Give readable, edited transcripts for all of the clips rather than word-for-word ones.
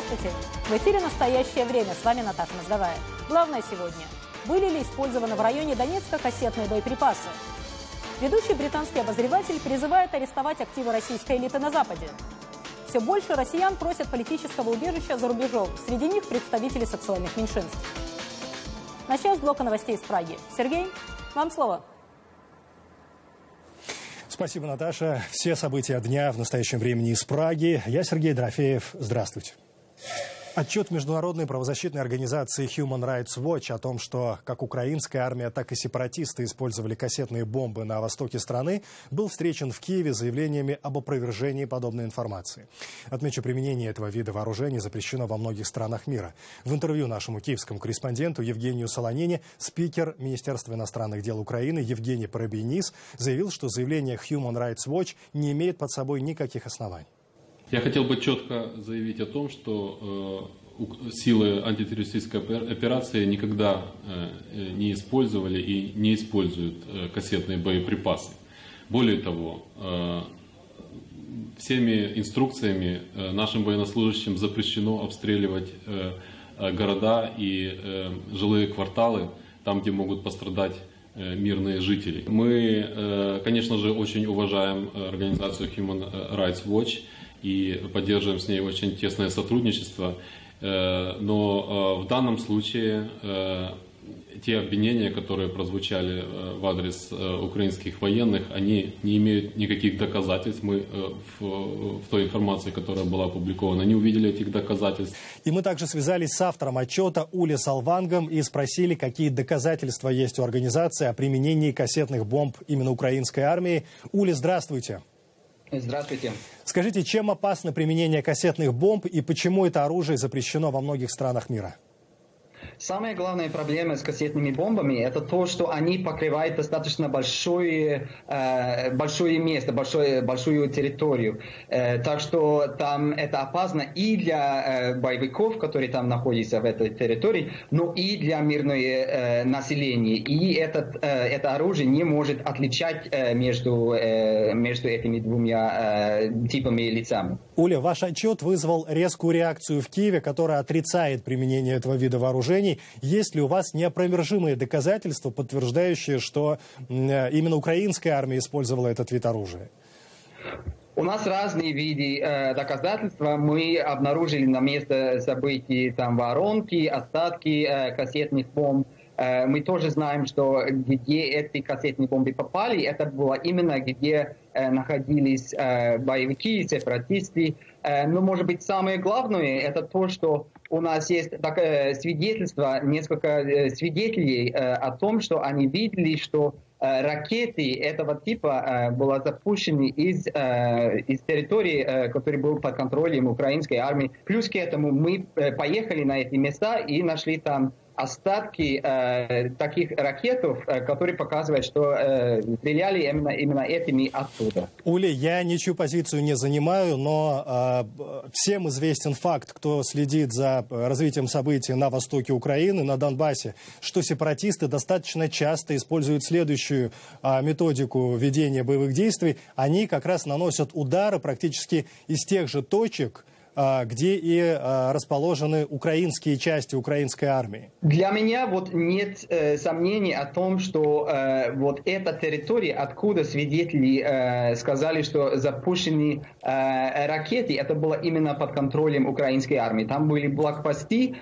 Здравствуйте! В эфире «Настоящее время». С вами Наташа Мозговая. Главное сегодня. Были ли использованы в районе Донецка кассетные боеприпасы? Ведущий британский обозреватель призывает арестовать активы российской элиты на Западе. Все больше россиян просят политического убежища за рубежом. Среди них представители сексуальных меньшинств. Начнем с блока новостей из Праги. Сергей, вам слово. Спасибо, Наташа. Все события дня в настоящем времени из Праги. Я Сергей Дорофеев. Здравствуйте. Отчет международной правозащитной организации Human Rights Watch о том, что как украинская армия, так и сепаратисты использовали кассетные бомбы на востоке страны, был встречен в Киеве заявлениями об опровержении подобной информации. Отмечу, применение этого вида вооружений запрещено во многих странах мира. В интервью нашему киевскому корреспонденту Евгению Солонине спикер Министерства иностранных дел Украины Евгений Парабинис заявил, что заявление Human Rights Watch не имеет под собой никаких оснований. Я хотел бы четко заявить о том, что силы антитеррористической операции никогда не использовали и не используют кассетные боеприпасы. Более того, всеми инструкциями нашим военнослужащим запрещено обстреливать города и жилые кварталы, там, где могут пострадать мирные жители. Мы, конечно же, очень уважаем организацию Human Rights Watch и поддерживаем с ней очень тесное сотрудничество. Но в данном случае те обвинения, которые прозвучали в адрес украинских военных, они не имеют никаких доказательств. Мы в той информации, которая была опубликована, не увидели этих доказательств. И мы также связались с автором отчета Ули Салвангом и спросили, какие доказательства есть у организации о применении кассетных бомб именно украинской армии. Ули, здравствуйте. Здравствуйте. Скажите, чем опасно применение кассетных бомб и почему это оружие запрещено во многих странах мира? Самая главная проблема с кассетными бомбами – это то, что они покрывают достаточно большое место, большую территорию. Так что там это опасно и для боевиков, которые там находятся в этой территории, но и для мирного населения. И это оружие не может отличать между этими двумя типами лицами. Уля, ваш отчет вызвал резкую реакцию в Киеве, которая отрицает применение этого вида вооружений. Есть ли у вас неопровержимые доказательства, подтверждающие, что именно украинская армия использовала этот вид оружия? У нас разные виды доказательства. Мы обнаружили на месте событий там воронки, остатки кассетных бомб. Мы тоже знаем, что где эти кассетные бомбы попали, это было именно где находились боевики, сепаратисты. Но, может быть, самое главное, это то, что у нас есть свидетельство, несколько свидетелей о том, что они видели, что ракеты этого типа были запущены из территории, которая была под контролем украинской армии. Плюс к этому мы поехали на эти места и нашли там остатки таких ракетов, которые показывают, что стреляли именно этими оттуда. Уля, я ничью позицию не занимаю, но всем известен факт, кто следит за развитием событий на востоке Украины, на Донбассе, что сепаратисты достаточно часто используют следующую методику ведения боевых действий. Они как раз наносят удары практически из тех же точек, где и расположены украинские части украинской армии. Для меня нет сомнений о том, что эта территория, откуда свидетели сказали, что запущены ракеты, это было именно под контролем украинской армии. Там были блокпосты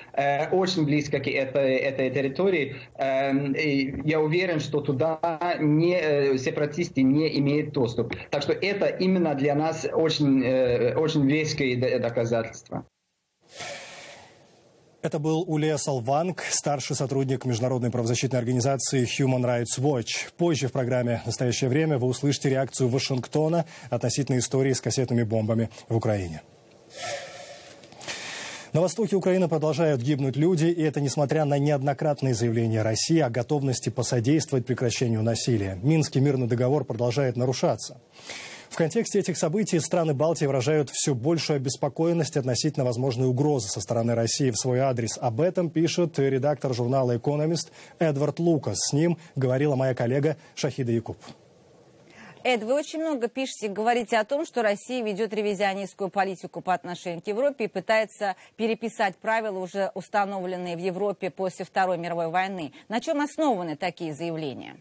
очень близко к этой территории. Я уверен, что туда сепаратисты не имеют доступ. Так что это именно для нас очень веское доказательство. Это был Улия Салванг, старший сотрудник международной правозащитной организации Human Rights Watch. Позже в программе «Настоящее время» вы услышите реакцию Вашингтона относительно истории с кассетными бомбами в Украине. На востоке Украины продолжают гибнуть люди, и это несмотря на неоднократные заявления России о готовности посодействовать прекращению насилия. Минский мирный договор продолжает нарушаться. В контексте этих событий страны Балтии выражают все большую обеспокоенность относительно возможной угрозы со стороны России в свой адрес. Об этом пишет редактор журнала «Экономист» Эдвард Лукас. С ним говорила моя коллега Шахида Якуб. Эд, вы очень много пишете, говорите о том, что Россия ведет ревизионистскую политику по отношению к Европе и пытается переписать правила, уже установленные в Европе после Второй мировой войны. На чем основаны такие заявления?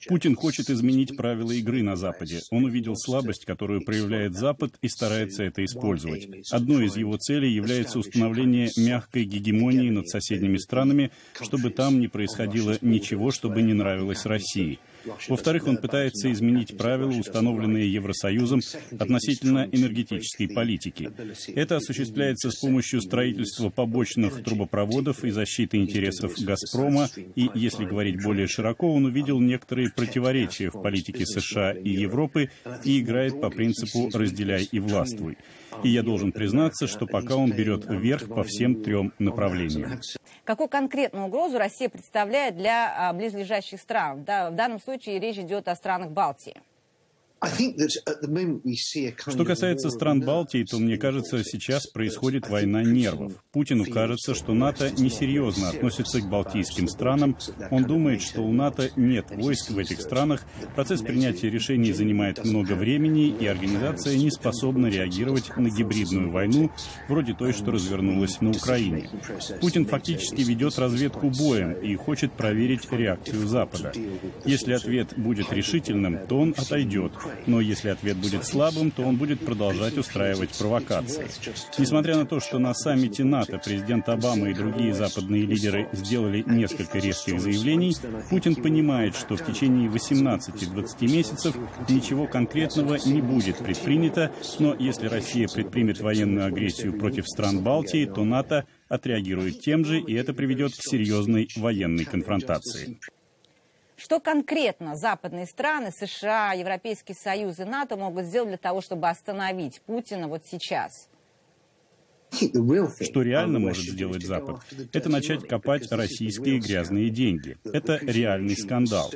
Путин хочет изменить правила игры на Западе. Он увидел слабость, которую проявляет Запад, и старается это использовать. Одной из его целей является установление мягкой гегемонии над соседними странами, чтобы там не происходило ничего, что бы не нравилось России. Во-вторых, он пытается изменить правила, установленные Евросоюзом относительно энергетической политики. Это осуществляется с помощью строительства побочных трубопроводов и защиты интересов «Газпрома». И, если говорить более широко, он увидел некоторые противоречия в политике США и Европы и играет по принципу «разделяй и властвуй». И я должен признаться, что пока он берет верх по всем трем направлениям. Какую конкретную угрозу Россия представляет для близлежащих стран? Да, в данном случае речь идет о странах Балтии. Что касается стран Балтии, то, мне кажется, сейчас происходит война нервов. Путину кажется, что НАТО несерьезно относится к балтийским странам. Он думает, что у НАТО нет войск в этих странах, процесс принятия решений занимает много времени, и организация не способна реагировать на гибридную войну, вроде той, что развернулась на Украине. Путин фактически ведет разведку боем и хочет проверить реакцию Запада. Если ответ будет решительным, то он отойдет. Но если ответ будет слабым, то он будет продолжать устраивать провокации. Несмотря на то, что на саммите НАТО президент Обама и другие западные лидеры сделали несколько резких заявлений, Путин понимает, что в течение 18-20 месяцев ничего конкретного не будет предпринято, но если Россия предпримет военную агрессию против стран Балтии, то НАТО отреагирует тем же, и это приведет к серьезной военной конфронтации. Что конкретно западные страны, США, Европейский Союз и НАТО могут сделать для того, чтобы остановить Путина вот сейчас? Что реально может сделать Запад? Это начать копать российские грязные деньги. Это реальный скандал.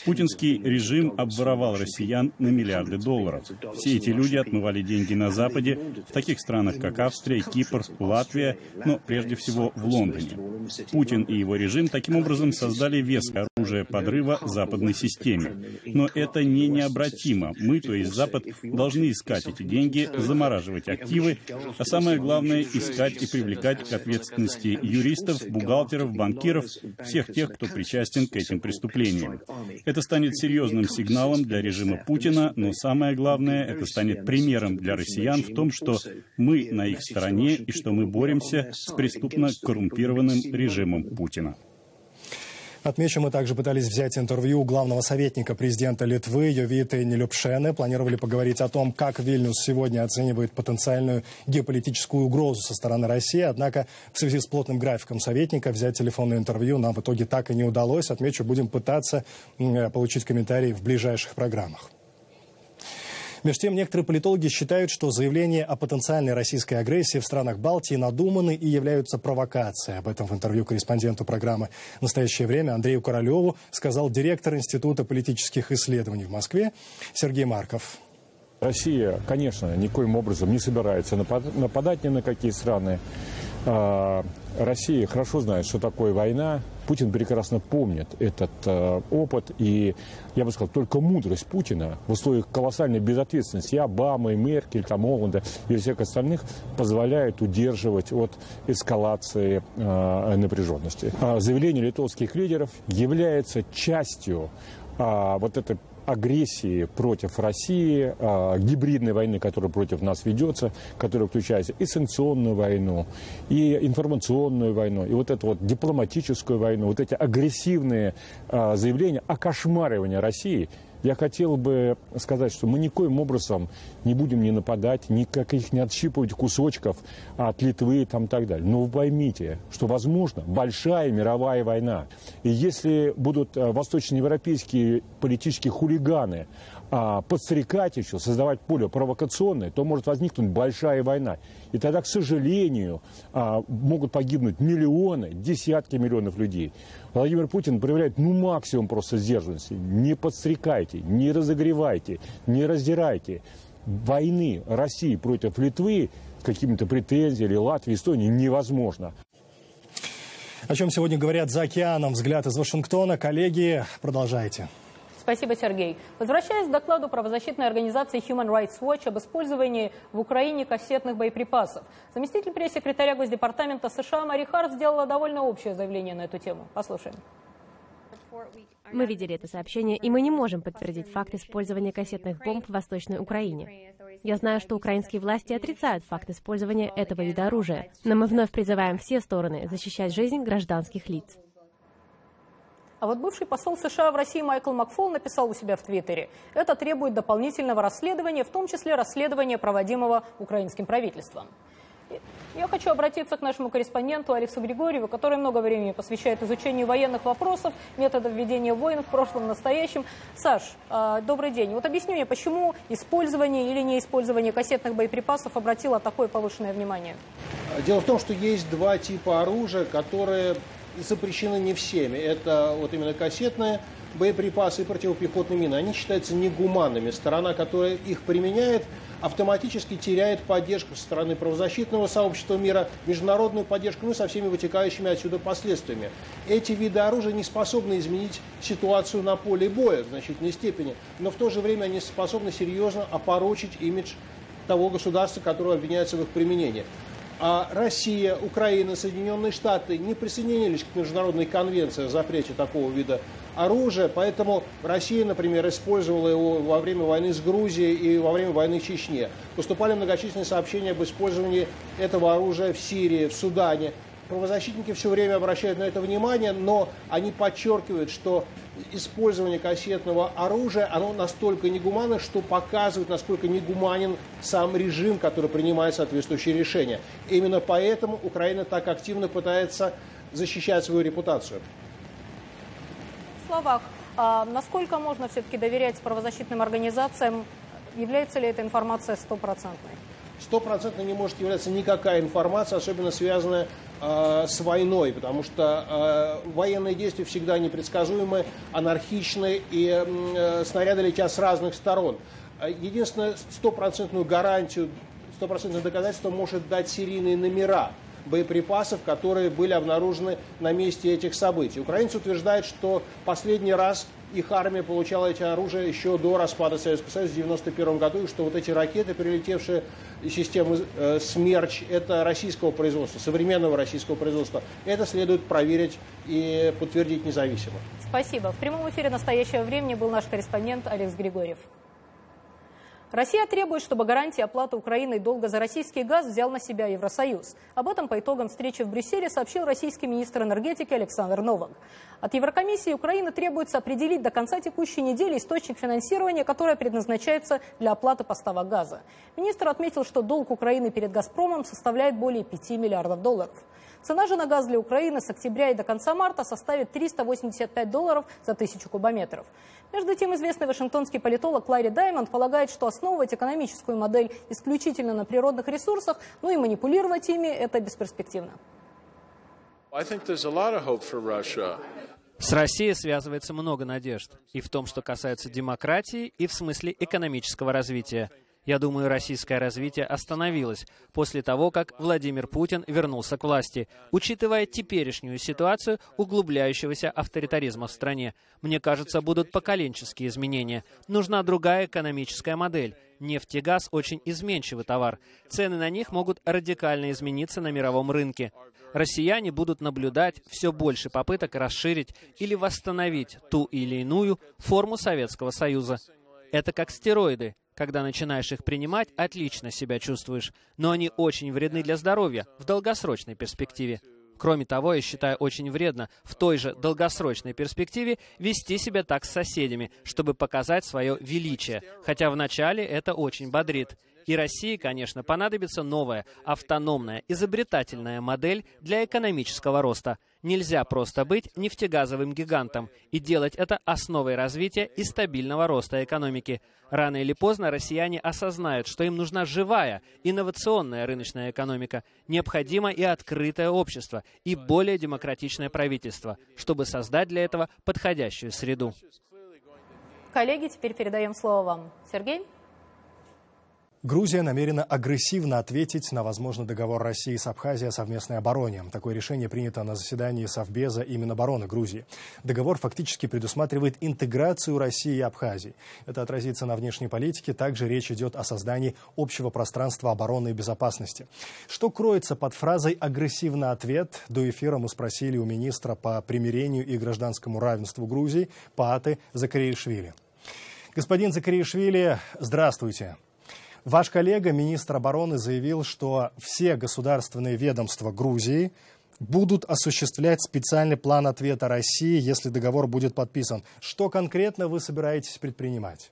Путинский режим обворовал россиян на миллиарды долларов. Все эти люди отмывали деньги на Западе, в таких странах, как Австрия, Кипр, Латвия, но прежде всего в Лондоне. Путин и его режим таким образом создали веское оружие подрыва западной системе. Но это не необратимо. Мы, то есть Запад, должны искать эти деньги, замораживать активы, а самое главное — искать и привлекать к ответственности юристов, бухгалтеров, банкиров, всех тех, кто причастен к этим преступлениям. Это станет серьезным сигналом для режима Путина, но самое главное, это станет примером для россиян в том, что мы на их стороне и что мы боремся с преступно коррумпированным режимом Путина. Отмечу, мы также пытались взять интервью у главного советника президента Литвы Йовиты Нелюбшены. Планировали поговорить о том, как Вильнюс сегодня оценивает потенциальную геополитическую угрозу со стороны России. Однако в связи с плотным графиком советника взять телефонное интервью нам в итоге так и не удалось. Отмечу, будем пытаться получить комментарии в ближайших программах. Между тем, некоторые политологи считают, что заявления о потенциальной российской агрессии в странах Балтии надуманы и являются провокацией. Об этом в интервью корреспонденту программы «Настоящее время» Андрею Королеву сказал директор Института политических исследований в Москве Сергей Марков. Россия, конечно, никоим образом не собирается нападать ни на какие страны. Россия хорошо знает, что такое война. Путин прекрасно помнит этот опыт. И, я бы сказал, только мудрость Путина в условиях колоссальной безответственности Обамы, Меркель, Олланда и всех остальных позволяет удерживать от эскалации напряженности. Заявление литовских лидеров является частью вот этой агрессии против России, гибридной войны, которая против нас ведется, которая включает и санкционную войну, и информационную войну, и вот эту вот дипломатическую войну, вот эти агрессивные заявления о кошмаривании России. Я хотел бы сказать, что мы никоим образом не будем ни нападать, никаких не отщипывать кусочков от Литвы и так далее. Но вы поймите, что возможно большая мировая война. И если будут восточноевропейские политические хулиганы подстрекать еще, создавать поле провокационное, то может возникнуть большая война. И тогда, к сожалению, могут погибнуть миллионы, десятки миллионов людей. Владимир Путин проявляет максимум просто сдержанности. Не подстрекайте, не разогревайте, не раздирайте. Войны России против Литвы с какими-то претензиями, или Латвии, Эстонии невозможно. О чем сегодня говорят за океаном? Взгляд из Вашингтона. Коллеги, продолжайте. Спасибо, Сергей. Возвращаясь к докладу правозащитной организации Human Rights Watch об использовании в Украине кассетных боеприпасов, заместитель пресс-секретаря Госдепартамента США Мари Харт сделала довольно общее заявление на эту тему. Послушаем. Мы видели это сообщение, и мы не можем подтвердить факт использования кассетных бомб в Восточной Украине. Я знаю, что украинские власти отрицают факт использования этого вида оружия, но мы вновь призываем все стороны защищать жизнь гражданских лиц. А вот бывший посол США в России Майкл Макфол написал у себя в Твиттере: это требует дополнительного расследования, в том числе расследования, проводимого украинским правительством. Я хочу обратиться к нашему корреспонденту Алексу Григорьеву, который много времени посвящает изучению военных вопросов, методов ведения войн в прошлом, в настоящем. Саш, добрый день. Вот объясни мне, почему использование или неиспользование кассетных боеприпасов обратило такое повышенное внимание? Дело в том, что есть два типа оружия, которые запрещены не всеми. Это вот именно кассетные боеприпасы и противопехотные мины. Они считаются негуманными. Сторона, которая их применяет, автоматически теряет поддержку со стороны правозащитного сообщества мира, международную поддержку, ну и со всеми вытекающими отсюда последствиями. Эти виды оружия не способны изменить ситуацию на поле боя в значительной степени, но в то же время они способны серьезно опорочить имидж того государства, которое обвиняется в их применении. А Россия, Украина, Соединенные Штаты не присоединились к международной конвенции о запрете такого вида оружия, поэтому Россия, например, использовала его во время войны с Грузией и во время войны в Чечне. Поступали многочисленные сообщения об использовании этого оружия в Сирии, в Судане. Правозащитники все время обращают на это внимание, но они подчеркивают, что использование кассетного оружия, оно настолько негуманно, что показывает, насколько негуманен сам режим, который принимает соответствующие решения. Именно поэтому Украина так активно пытается защищать свою репутацию. В словах, насколько можно все-таки доверять правозащитным организациям? Является ли эта информация стопроцентной? Стопроцентно не может являться никакая информация, особенно связанная с войной, потому что военные действия всегда непредсказуемы, анархичны, и снаряды летят с разных сторон. Единственное, стопроцентную гарантию, стопроцентное доказательство может дать серийные номера боеприпасов, которые были обнаружены на месте этих событий. Украинцы утверждают, что последний раз их армия получала эти оружия еще до распада Советского Союза в 1991 году, и что вот эти ракеты, прилетевшие из системы «Смерч», это российского производства, современного российского производства. Это следует проверить и подтвердить независимо. Спасибо. В прямом эфире «Настоящего времени» был наш корреспондент Алекс Григорьев. Россия требует, чтобы гарантии оплаты Украиной долга за российский газ взял на себя Евросоюз. Об этом по итогам встречи в Брюсселе сообщил российский министр энергетики Александр Новак. От Еврокомиссии Украины требуется определить до конца текущей недели источник финансирования, который предназначается для оплаты поставок газа. Министр отметил, что долг Украины перед «Газпромом» составляет более 5 миллиардов долларов. Цена же на газ для Украины с октября и до конца марта составит $385 за 1000 кубометров. Между тем, известный вашингтонский политолог Ларри Даймонд полагает, что основывать экономическую модель исключительно на природных ресурсах, ну и манипулировать ими – это бесперспективно. С Россией связывается много надежд. И в том, что касается демократии, и в смысле экономического развития. Я думаю, российское развитие остановилось после того, как Владимир Путин вернулся к власти, учитывая теперешнюю ситуацию углубляющегося авторитаризма в стране. Мне кажется, будут поколенческие изменения. Нужна другая экономическая модель. Нефть и газ – очень изменчивый товар. Цены на них могут радикально измениться на мировом рынке. Россияне будут наблюдать все больше попыток расширить или восстановить ту или иную форму Советского Союза. Это как стероиды. Когда начинаешь их принимать, отлично себя чувствуешь, но они очень вредны для здоровья в долгосрочной перспективе. Кроме того, я считаю очень вредно в той же долгосрочной перспективе вести себя так с соседями, чтобы показать свое величие, хотя вначале это очень бодрит. И России, конечно, понадобится новая, автономная, изобретательная модель для экономического роста. Нельзя просто быть нефтегазовым гигантом и делать это основой развития и стабильного роста экономики. Рано или поздно россияне осознают, что им нужна живая, инновационная рыночная экономика. Необходимо и открытое общество, и более демократичное правительство, чтобы создать для этого подходящую среду. Коллеги, теперь передаем слово вам. Сергей? Грузия намерена агрессивно ответить на возможный договор России с Абхазией о совместной обороне. Такое решение принято на заседании Совбеза и Минобороны Грузии. Договор фактически предусматривает интеграцию России и Абхазии. Это отразится на внешней политике. Также речь идет о создании общего пространства обороны и безопасности. Что кроется под фразой «агрессивный ответ»? До эфира мы спросили у министра по примирению и гражданскому равенству Грузии Пааты Закариашвили. Господин Закариашвили, здравствуйте. Ваш коллега, министр обороны, заявил, что все государственные ведомства Грузии будут осуществлять специальный план ответа России, если договор будет подписан. Что конкретно вы собираетесь предпринимать?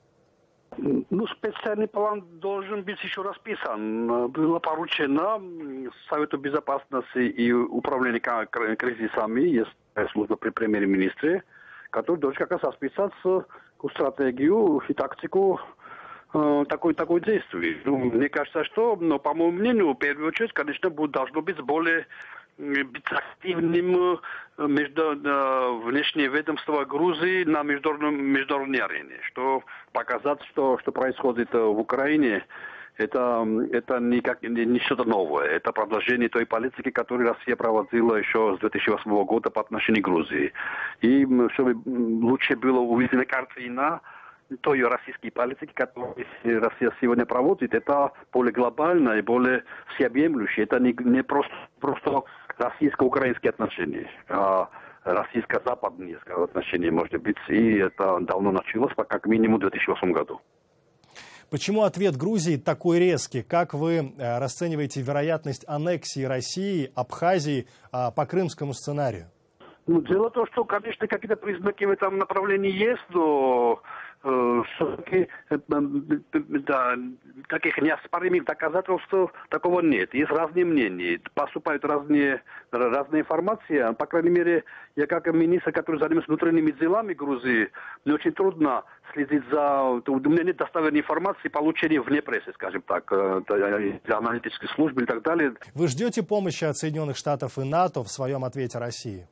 Специальный план должен быть еще расписан. Было поручено Совету безопасности и управлению кризисами, есть служба при премьер-министре, который должен как раз расписать стратегию и тактику такое действие. Мне кажется, что, по моему мнению, в первую очередь, конечно, должно быть более активным внешнее ведомство Грузии на международной арене. Что показать, что происходит в Украине, это не что-то новое. Это продолжение той политики, которую Россия проводила еще с 2008 года по отношению к Грузии. И чтобы лучше было увидена картина той российской политики, которую Россия сегодня проводит, это более глобально и более всеобъемлющее. Это не просто российско-украинские отношения, а российско-западные отношения, может быть. И это давно началось, как минимум в 2008 году. Почему ответ Грузии такой резкий? Как вы расцениваете вероятность аннексии России, Абхазии по крымскому сценарию? Дело в том, что, конечно, какие-то признаки в этом направлении есть, но все-таки таких неоспоримых доказательств такого нет. Есть разные мнения, поступают разные информации. По крайней мере, я как министр, который занимается внутренними делами Грузии, мне очень трудно следить за... У меня нет достоверной информации, получения вне прессы, скажем так, аналитической службы и так далее. Вы ждете помощи от Соединенных Штатов и НАТО в своем ответе России?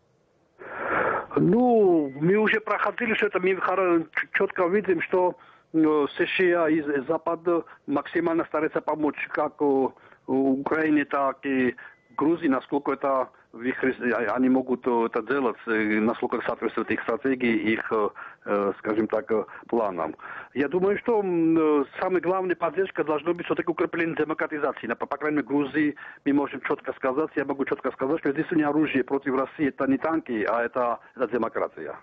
Мы уже проходили все это, мы четко видим, что США и Запад максимально стараются помочь как Украине, так и Грузии, насколько они могут это делать, насколько это соответствует их стратегии, их, скажем так, планам. Я думаю, что самая главная поддержка должна быть все-таки укрепление демократизации. По крайней мере, в Грузии мы можем четко сказать, я могу четко сказать, что единственное оружие против России это не танки, а это демократия.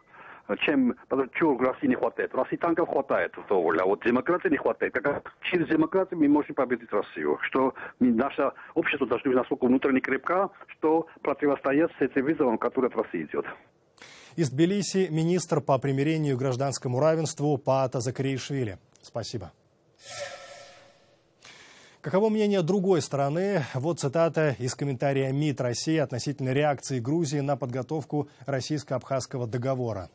Чего в России не хватает? В России танков хватает, а вот демократии не хватает. Через демократию мы можем победить Россию. Что наше общество должно быть настолько внутренне крепко, что противостоять с этим вызовом, который от России идет. Из Тбилиси министр по примирению и гражданскому равенству Паата Закариашвили. Спасибо. Каково мнение другой стороны? Вот цитата из комментария МИД России относительно реакции Грузии на подготовку российско-абхазского договора.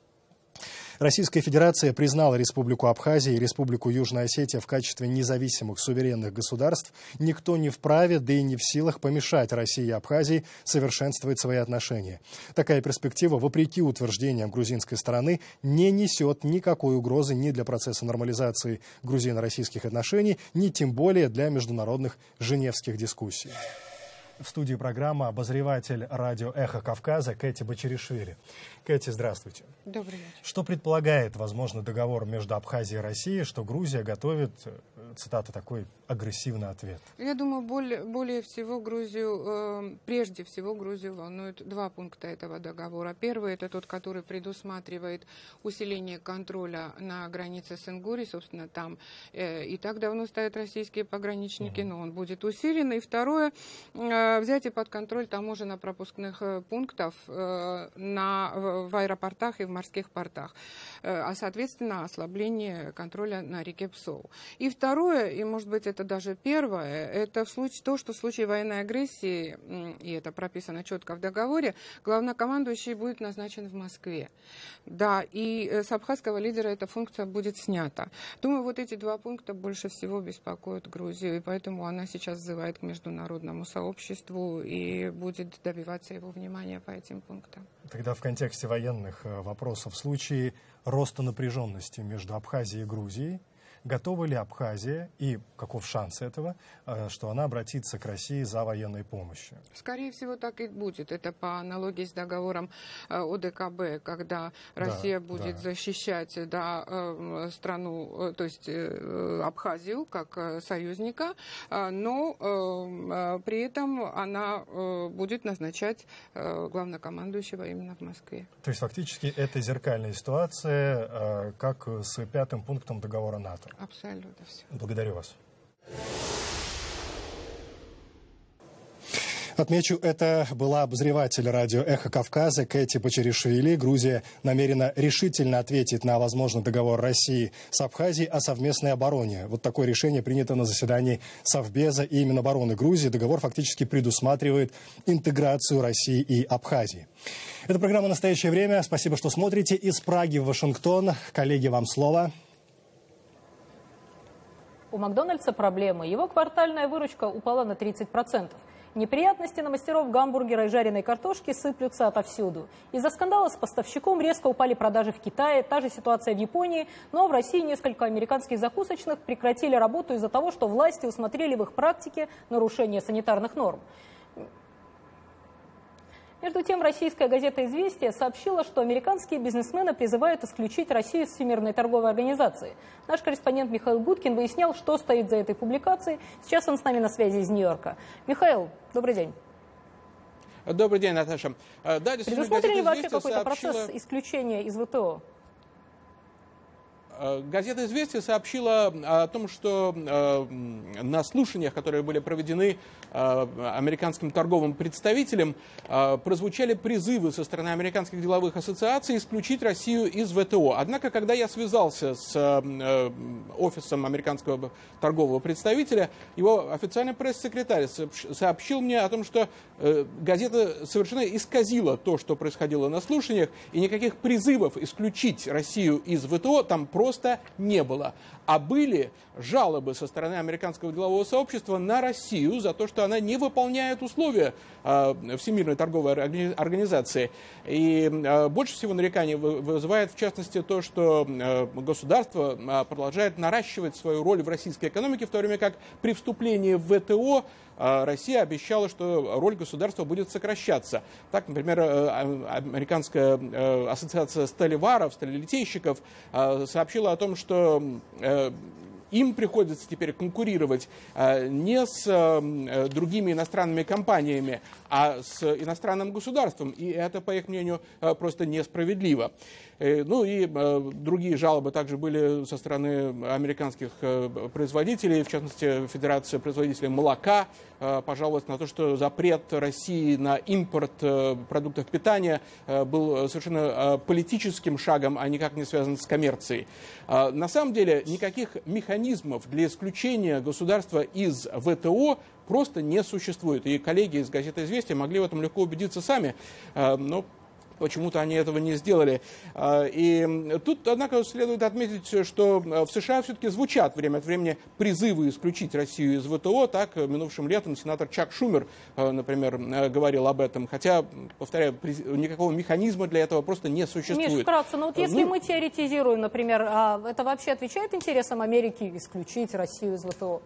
Российская Федерация признала Республику Абхазия и Республику Южная Осетия в качестве независимых суверенных государств. Никто не вправе, да и не в силах помешать России и Абхазии совершенствовать свои отношения. Такая перспектива, вопреки утверждениям грузинской стороны, не несет никакой угрозы ни для процесса нормализации грузино-российских отношений, ни тем более для международных женевских дискуссий. В студии программы обозреватель радио «Эхо Кавказа» Кэти Бачаришвили. Кэти, здравствуйте. Добрый вечер. Что предполагает возможный договор между Абхазией и Россией, что Грузия готовит, цитата, такой агрессивный ответ? Я думаю, более всего прежде всего Грузию волнуют два пункта этого договора. Первый — это тот, который предусматривает усиление контроля на границе с Ингурией, собственно, там и так давно стоят российские пограничники, но он будет усилен. И второе — взятие под контроль таможенно-пропускных пунктов в аэропортах и в морских портах, а, соответственно, ослабление контроля на реке Псоу. И второе, и, может быть, это даже первое, это то, что в случае военной агрессии, и это прописано четко в договоре, главнокомандующий будет назначен в Москве. Да, и с абхазского лидера эта функция будет снята. Думаю, вот эти два пункта больше всего беспокоят Грузию, и поэтому она сейчас взывает к международному сообществу и будет добиваться его внимания по этим пунктам. Тогда в контексте военных вопросов, в случае роста напряженности между Абхазией и Грузией, Готова ли Абхазия и каков шанс этого, что она обратится к России за военной помощью? Скорее всего, так и будет. Это по аналогии с договором ОДКБ, когда Россия будет защищать страну, то есть Абхазию как союзника, но при этом она будет назначать главнокомандующего именно в Москве. То есть фактически это зеркальная ситуация, как с 5-м пунктом договора НАТО. Абсолютно все. Благодарю вас. Отмечу, это была обозреватель радио «Эхо Кавказа» Кэти Почеришвили. Грузия намерена решительно ответить на возможный договор России с Абхазией о совместной обороне. Вот такое решение принято на заседании Совбеза и Минобороны Грузии. Договор фактически предусматривает интеграцию России и Абхазии. Это программа «Настоящее время». Спасибо, что смотрите. Из Праги в Вашингтон. Коллеги, вам слово. У Макдональдса проблемы. Его квартальная выручка упала на 30%. Неприятности на мастеров гамбургера и жареной картошки сыплются отовсюду. Из-за скандала с поставщиком резко упали продажи в Китае, та же ситуация в Японии, но в России несколько американских закусочных прекратили работу из-за того, что власти усмотрели в их практике нарушение санитарных норм. Между тем, российская газета «Известия» сообщила, что американские бизнесмены призывают исключить Россию из Всемирной торговой организации. Наш корреспондент Михаил Гудкин выяснял, что стоит за этой публикацией. Сейчас он с нами на связи из Нью-Йорка. Михаил, добрый день. Добрый день, Наташа. Да, предусмотрен ли вообще какой-то процесс исключения из ВТО? Газета «Известия» сообщила о том, что на слушаниях, которые были проведены американским торговым представителем, прозвучали призывы со стороны американских деловых ассоциаций исключить Россию из ВТО. Однако, когда я связался с офисом американского торгового представителя, его официальный пресс-секретарь сообщил мне о том, что газета совершенно исказила то, что происходило на слушаниях, и никаких призывов исключить Россию из ВТО там просто не было. А были жалобы со стороны американского делового сообщества на Россию за то, что она не выполняет условия Всемирной торговой организации. И больше всего нареканий вызывает, в частности, то, что государство продолжает наращивать свою роль в российской экономике, в то время как при вступлении в ВТО Россия обещала, что роль государства будет сокращаться. Так, например, американская ассоциация сталеваров, сталелитейщиков сообщила о том, что им приходится теперь конкурировать не с другими иностранными компаниями, а с иностранным государством. И это, по их мнению, просто несправедливо. Ну и другие жалобы также были со стороны американских производителей, в частности, Федерация производителей молока пожаловалась на то, что запрет России на импорт продуктов питания был совершенно политическим шагом, а никак не связан с коммерцией. На самом деле никаких механизмов для исключения государства из ВТО просто не существует. И коллеги из газеты «Известия» могли в этом легко убедиться сами, но почему-то они этого не сделали. И тут, однако, следует отметить, что в США все-таки звучат время от времени призывы исключить Россию из ВТО. Так, минувшим летом сенатор Чак Шумер, например, говорил об этом. Хотя, повторяю, никакого механизма для этого просто не существует. Миш, вкратце, но вот если мы теоретизируем, например, это вообще отвечает интересам Америки исключить Россию из ВТО?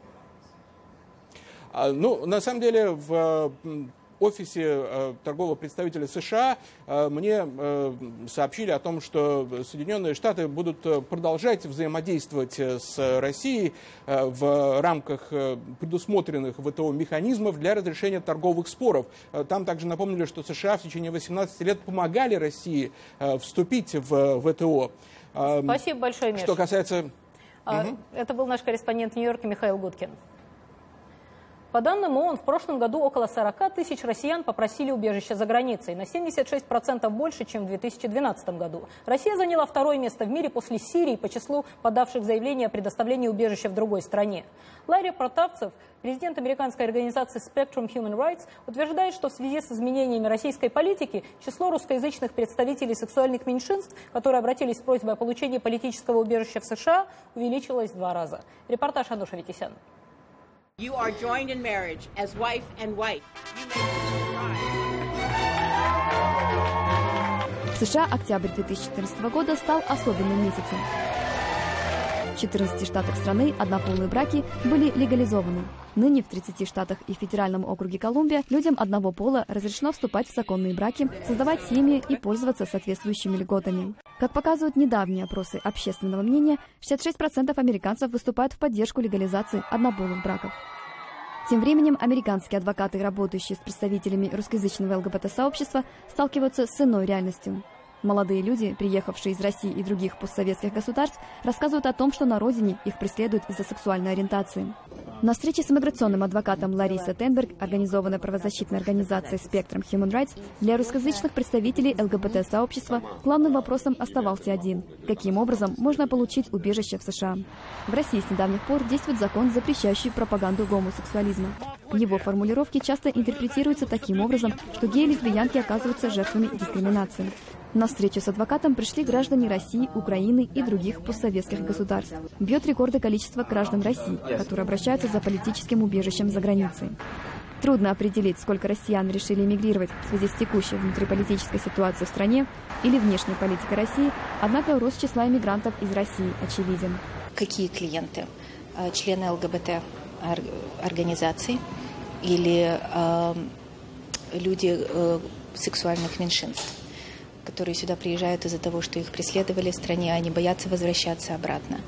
Ну, на самом деле, в офисе торгового представителя США мне сообщили о том, что Соединенные Штаты будут продолжать взаимодействовать с Россией в рамках предусмотренных ВТО механизмов для разрешения торговых споров. Там также напомнили, что США в течение 18 лет помогали России вступить в ВТО. Спасибо большое, Миш. Что касается... Это был наш корреспондент в Нью-Йорке Михаил Гудкин. По данным ООН, в прошлом году около 40 тысяч россиян попросили убежища за границей, на 76% больше, чем в 2012 году. Россия заняла второе место в мире после Сирии по числу подавших заявление о предоставлении убежища в другой стране. Ларри Протапцев, президент американской организации Spectrum Human Rights, утверждает, что в связи с изменениями российской политики число русскоязычных представителей сексуальных меньшинств, которые обратились с просьбой о получении политического убежища в США, увеличилось в 2 раза. Репортаж Ануша Витисян. You are joined in marriage as wife and wife. В США октябрь 2014 года стал особенным месяцем. 14 штатах страны однополые браки были легализованы. Ныне в 30 штатах и федеральном округе Колумбия людям одного пола разрешено вступать в законные браки, создавать семьи и пользоваться соответствующими льготами. Как показывают недавние опросы общественного мнения, 66% американцев выступают в поддержку легализации однополых браков. Тем временем американские адвокаты, работающие с представителями русскоязычного ЛГБТ-сообщества, сталкиваются с иной реальностью. Молодые люди, приехавшие из России и других постсоветских государств, рассказывают о том, что на родине их преследуют из-за сексуальной ориентации. На встрече с иммиграционным адвокатом Ларисой Тенберг, организованной правозащитной организацией Spectrum Human Rights, для русскоязычных представителей ЛГБТ-сообщества главным вопросом оставался один – каким образом можно получить убежище в США. В России с недавних пор действует закон, запрещающий пропаганду гомосексуализма. Его формулировки часто интерпретируются таким образом, что геи и лесбиянки оказываются жертвами дискриминации. На встречу с адвокатом пришли граждане России, Украины и других постсоветских государств. Бьет рекорды количества граждан России, которые обращаются за политическим убежищем за границей. Трудно определить, сколько россиян решили эмигрировать в связи с текущей внутриполитической ситуацией в стране или внешней политикой России, однако рост числа эмигрантов из России очевиден. Какие клиенты? Члены ЛГБТ-организаций или люди сексуальных меньшинств, которые сюда приезжают из-за того, что их преследовали в стране, они боятся возвращаться обратно.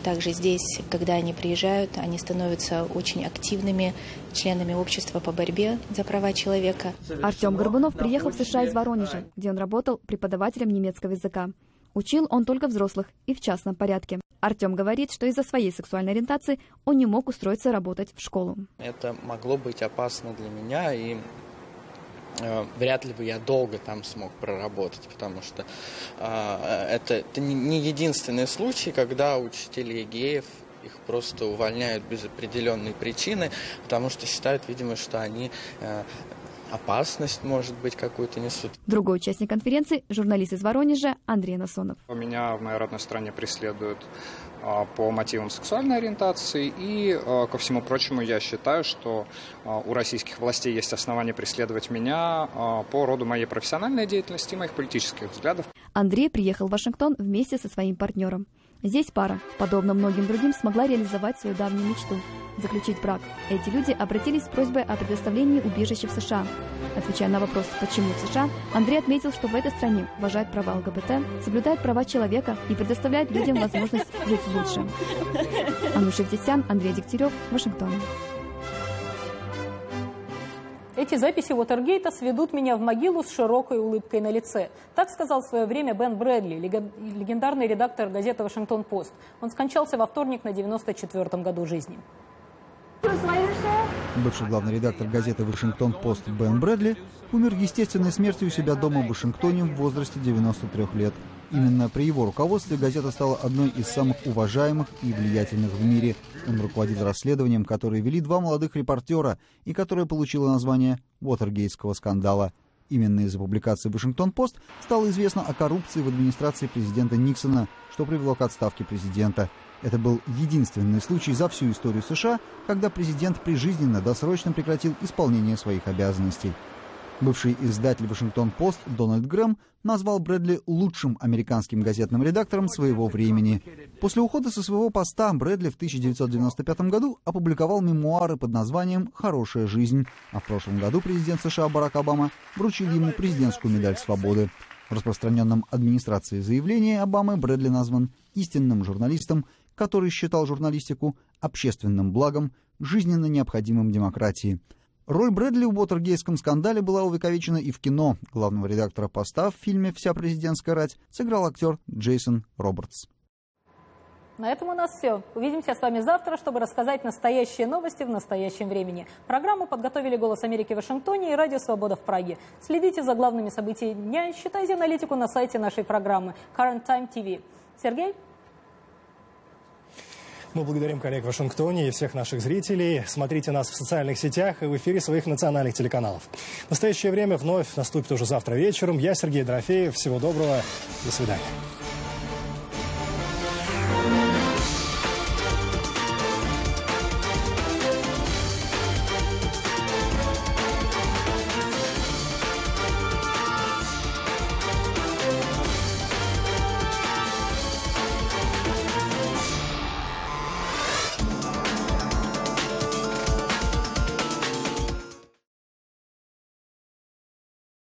Также здесь, когда они приезжают, они становятся очень активными членами общества по борьбе за права человека. Артем Горбунов приехал в США из Воронежа, где он работал преподавателем немецкого языка. Учил он только взрослых и в частном порядке. Артем говорит, что из-за своей сексуальной ориентации он не мог устроиться работать в школу. Это могло быть опасно для меня, и вряд ли бы я долго там смог проработать, потому что это не единственный случай, когда учителей геев их просто увольняют без определенной причины, потому что считают, видимо, что они опасность, может быть, какую-то несут. Другой участник конференции – журналист из Воронежа Андрей Насонов. Меня в моей родной стране преследуют по мотивам сексуальной ориентации, и, ко всему прочему, я считаю, что у российских властей есть основания преследовать меня по роду моей профессиональной деятельности и моих политических взглядов. Андрей приехал в Вашингтон вместе со своим партнером. Здесь пара, подобно многим другим, смогла реализовать свою давнюю мечту – заключить брак. Эти люди обратились с просьбой о предоставлении убежища в США. Отвечая на вопрос, почему в США, Андрей отметил, что в этой стране уважают права ЛГБТ, соблюдают права человека и предоставляют людям возможность жить лучше. Ануша Евтисян, Андрей Дегтярев, Вашингтон. Эти записи Уотергейта сведут меня в могилу с широкой улыбкой на лице. Так сказал в свое время Бен Брэдли, легендарный редактор газеты «Вашингтон-Пост». Он скончался во вторник на 94-м году жизни. Бывший главный редактор газеты «Вашингтон-Пост» Бен Брэдли умер естественной смертью у себя дома в Вашингтоне в возрасте 93 лет. Именно при его руководстве газета стала одной из самых уважаемых и влиятельных в мире. Он руководил расследованием, которое вели два молодых репортера и которое получило название «Уотергейтского скандала». Именно из-за публикации «Вашингтон-Пост» стало известно о коррупции в администрации президента Никсона, что привело к отставке президента. Это был единственный случай за всю историю США, когда президент прижизненно досрочно прекратил исполнение своих обязанностей. Бывший издатель «Вашингтон-Пост» Дональд Грэм назвал Брэдли лучшим американским газетным редактором своего времени. После ухода со своего поста Брэдли в 1995 году опубликовал мемуары под названием «Хорошая жизнь», а в прошлом году президент США Барак Обама вручил ему президентскую медаль свободы. В распространенном администрацией заявлении Обамы Брэдли назван истинным журналистом, который считал журналистику общественным благом, жизненно необходимым демократии. Роль Брэдли в Уотергейтском скандале была увековечена и в кино. Главного редактора «Поста» в фильме «Вся президентская рать» сыграл актер Джейсон Робертс. На этом у нас все. Увидимся с вами завтра, чтобы рассказать настоящие новости в настоящем времени. Программу подготовили «Голос Америки» в Вашингтоне и «Радио Свобода» в Праге. Следите за главными событиями дня и читайте аналитику на сайте нашей программы Current Time TV. Сергей? Мы благодарим коллег в Вашингтоне и всех наших зрителей. Смотрите нас в социальных сетях и в эфире своих национальных телеканалов. Настоящее время вновь наступит уже завтра вечером. Я Сергей Дорофеев. Всего доброго. До свидания.